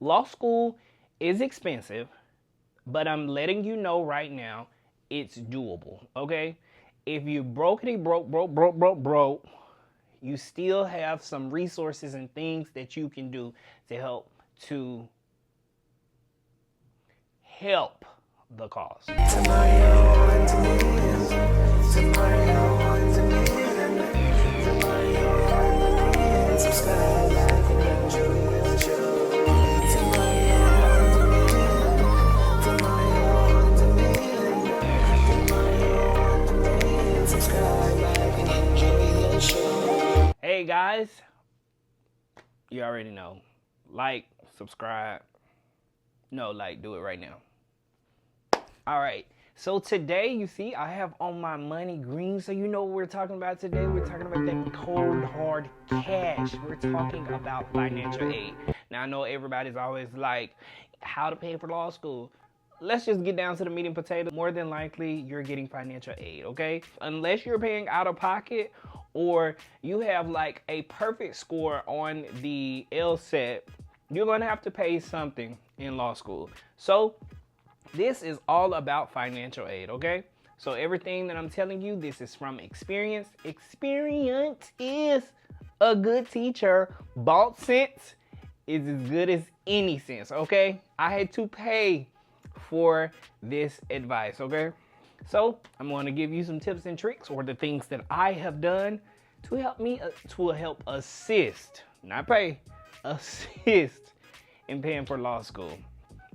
Law school is expensive, but I'm letting you know right now, it's doable, okay? If you broke, you still have some resources and things that you can do to help the cause. Hey guys, you already know. Like, subscribe. No, like, do it right now. Alright, so today, you see, I have on my money green. So you know what we're talking about today? We're talking about that cold, hard cash. We're talking about financial aid. Now, I know everybody's always like, how to pay for law school. Let's just get down to the meat and potatoes. More than likely, you're getting financial aid, okay? Unless you're paying out of pocket or you have like a perfect score on the LSAT, you're gonna have to pay something in law school. So this is all about financial aid, okay? So everything that I'm telling you, this is from experience. Experience is a good teacher. Bought sense is as good as any sense, okay? I had to pay for this advice, okay? So I'm going to give you some tips and tricks, or the things that I have done to help assist, not pay, assist in paying for law school.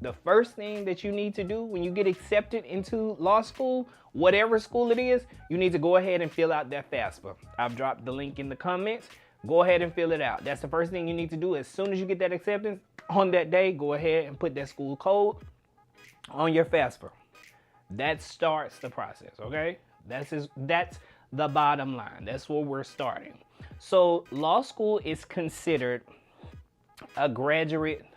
The first thing that you need to do when you get accepted into law school, whatever school it is, you need to go ahead and fill out that FAFSA. I've dropped the link in the comments. Go ahead and fill it out. That's the first thing you need to do. As soon as you get that acceptance on that day, go ahead and put that school code on your FAFSA. That starts the process, okay? That's the bottom line. That's where we're starting. So law school is considered a graduate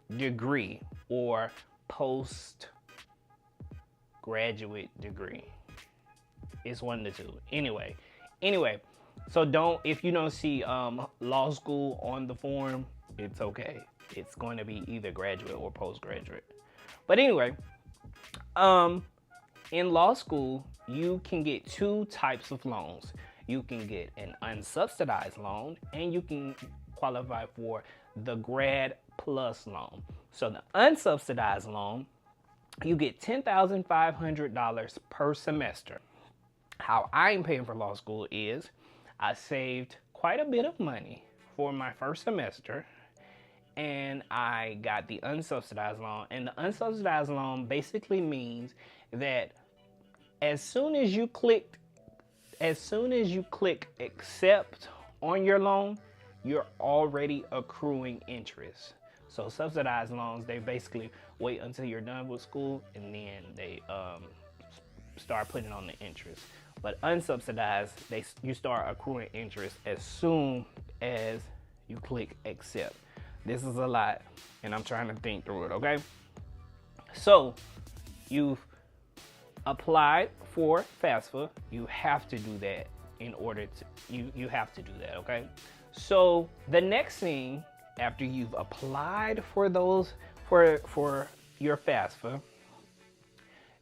degree or postgraduate degree. It's one of the two. Anyway, so if you don't see law school on the form, it's okay. It's going to be either graduate or postgraduate. But anyway, in law school, you can get two types of loans. You can get an unsubsidized loan, and you can qualify for the Grad Plus loan. So the unsubsidized loan, you get $10,500 per semester. How I'm paying for law school is I saved quite a bit of money for my first semester, and I got the unsubsidized loan. And the unsubsidized loan basically means that as soon as you click accept on your loan, you're already accruing interest. So subsidized loans, they basically wait until you're done with school and then they start putting on the interest. But unsubsidized, you start accruing interest as soon as you click accept. This is a lot, and I'm trying to think through it, okay? So you've applied for FAFSA. You have to do that in order to, you have to do that, okay? So the next thing, after you've applied for your FAFSA,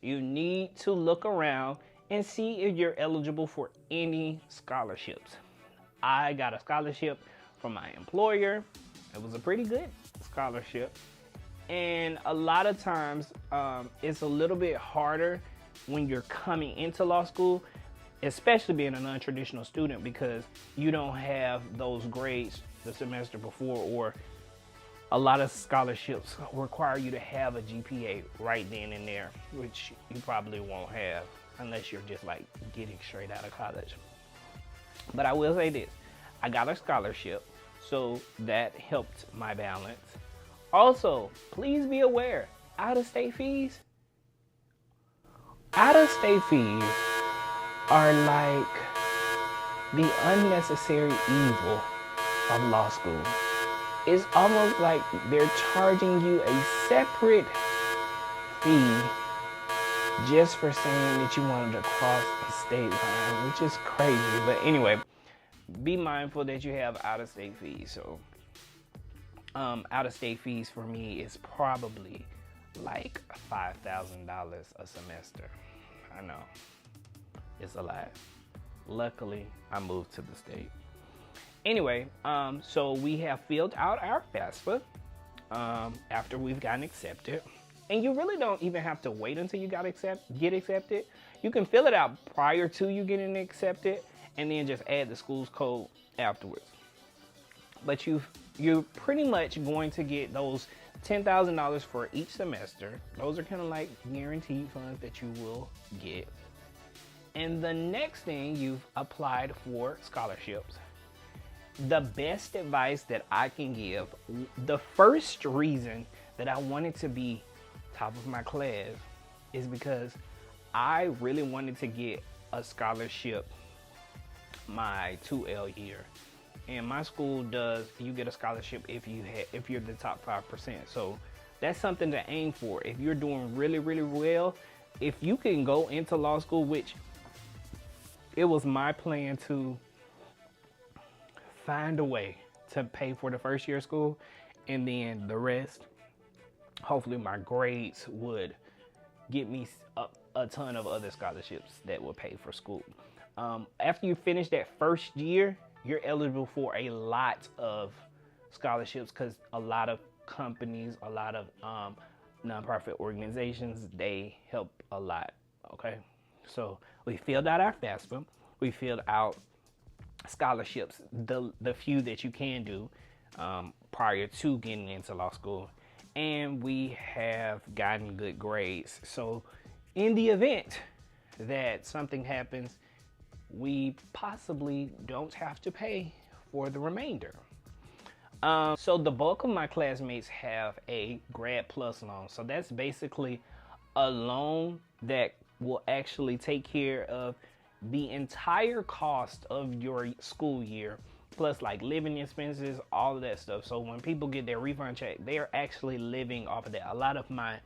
you need to look around and see if you're eligible for any scholarships. I got a scholarship from my employer. It was a pretty good scholarship. And a lot of times, it's a little bit harder when you're coming into law school, especially being a non-traditional student, because you don't have those grades the semester before, or a lot of scholarships require you to have a GPA right then and there, which you probably won't have unless you're just like getting straight out of college. But I will say this, I got a scholarship, so that helped my balance. Also, please be aware, out-of-state fees are like the unnecessary evil of law school. It's almost like they're charging you a separate fee just for saying that you wanted to cross the state line, which is crazy. But anyway, be mindful that you have out-of-state fees. So Out-of-state fees for me is probably like $5,000 a semester. I know, it's a lot. Luckily, I moved to the state. Anyway, so we have filled out our FAFSA after we've gotten accepted. And you really don't even have to wait until you get accepted. You can fill it out prior to you getting accepted and then just add the school's code afterwards. But you're pretty much going to get those $10,000 for each semester. Those are kind of like guaranteed funds that you will get. And the next thing, you've applied for scholarships. The best advice that I can give, the first reason that I wanted to be top of my class is because I really wanted to get a scholarship my 2L year. And my school does, you get a scholarship if you're the top 5%. So that's something to aim for. If you're doing really, really well, if you can go into law school, which it was my plan to find a way to pay for the first year of school, and then the rest, hopefully my grades would get me a ton of other scholarships that will pay for school. After you finish that first year, you're eligible for a lot of scholarships because a lot of companies, a lot of nonprofit organizations, they help a lot, okay? So we filled out our FAFSA, we filled out scholarships, the few that you can do prior to getting into law school, and we have gotten good grades. So in the event that something happens, we possibly don't have to pay for the remainder. So the bulk of my classmates have a Grad Plus loan. So that's basically a loan that will actually take care of the entire cost of your school year, plus like living expenses, all of that stuff. So when people get their refund check, they are actually living off of that. A lot of my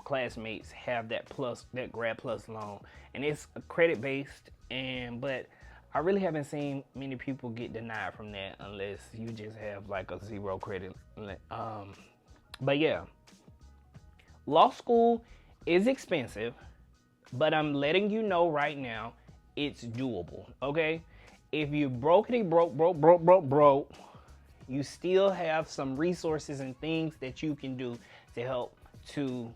classmates have that Grad Plus loan, and it's credit based, but I really haven't seen many people get denied from that unless you just have like a 0 credit. But yeah, law school is expensive, but I'm letting you know right now, it's doable, okay? If you broke, you still have some resources and things that you can do to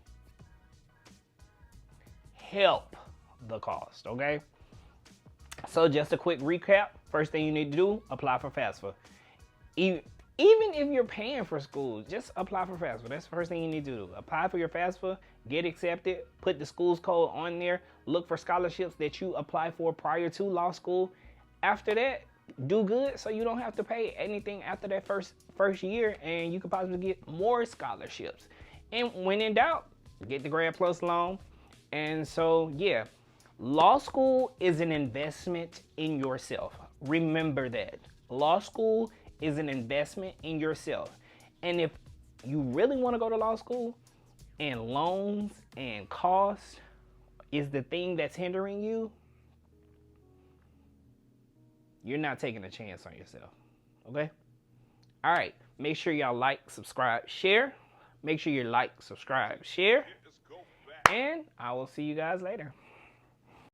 help the cost, okay? So just a quick recap. First thing you need to do, apply for FAFSA. Even if you're paying for school, just apply for FAFSA. That's the first thing you need to do. Apply for your FAFSA, get accepted, put the school's code on there, look for scholarships that you apply for prior to law school. After that, do good so you don't have to pay anything after that first year, and you could possibly get more scholarships. And when in doubt, get the Grad Plus loan. And so, yeah, law school is an investment in yourself. Remember that. Law school is an investment in yourself. And if you really want to go to law school and loans and costs is the thing that's hindering you, you're not taking a chance on yourself, okay? All right, make sure y'all like, subscribe, share. Make sure you like, subscribe, share, and I will see you guys later.